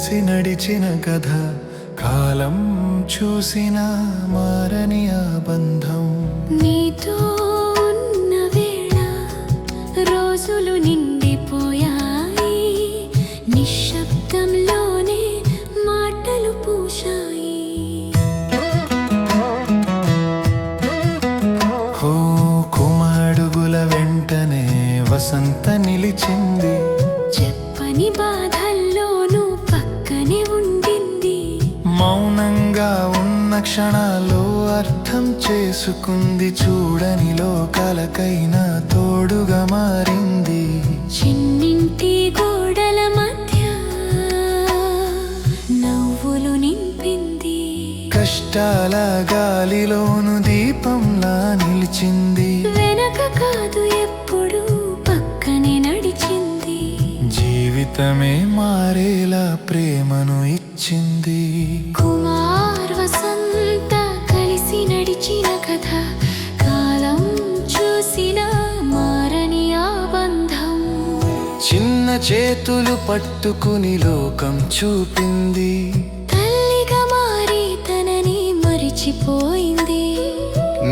కలిసి నడిచిన కథ, కాలం చూసిన మారని ఆ బంధం. నీతో ఉన్న వేళ రోజులు నిండిపోయాయి, నిశ్శబ్దంలోనే మాటలు పూశాయి. ఓ కుమాడుగుల వెంటనే వసంత నిలిచింది, చెప్పని బాధల్లోనూ పక్కనే ఉండింది. మౌనంగా ఉన్న క్షణాల్లో అర్థం చేసుకుంది, చూడని లోకాలకైనా తోడుగా మారింది. చిన్నింటి గోడల మధ్య నవ్వులు నింపింది, కష్టాల గాలిలోను దీపంలా నిలిచింది. వెనక కాదు ఎప్పుడు పక్కనే నడిచింది. జీవితమే మారేలా ప్రేమను ఇచ్చింది. కుమార్ వసంత కలిసి నడిచిన కథ, కాలం చూసిన మారని ఆ బంధం. చిన్న చేతులు పట్టుకుని లోకం చూపింది, తల్లిగా మారి తనని మరిచిపోయింది.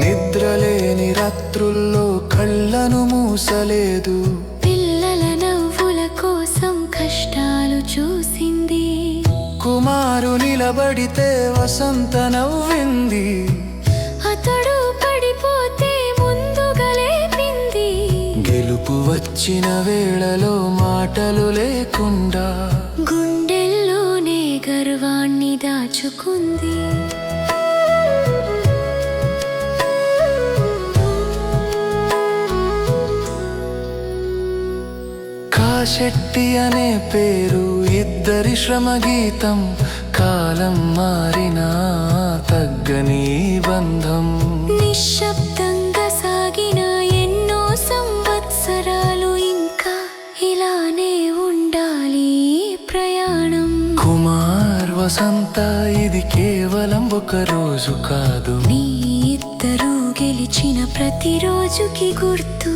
నిద్రలేని రాత్రుల్లో కళ్ళను మూసలేదు, పిల్లల నవ్వుల కోసం కష్టాలు చూసింది. కుమారు నిలబడితే వసంత నవ్వింది, అతడు పడిపోతే ముందుగా లేపింది. గెలుపు వచ్చిన వేళలో మాటలు లేకుండా గుండెల్లోనే గర్వాన్ని దాచుకుంది. కాశెట్టి అనే పేరు ఇద్దరి శ్రమ గీతం, కాలం మారినా తగ్గని బంధం. నిశ్శబ్దంగా సాగిన ఎన్నో సంవత్సరాలు ఇంకా ఇలానే ఉండాలి ఈ ప్రయాణం. కుమార్ వసంత ఇది కేవలం ఒక రోజు కాదు, నీ ఇద్దరూ గెలిచిన ప్రతిరోజుకి గుర్తు.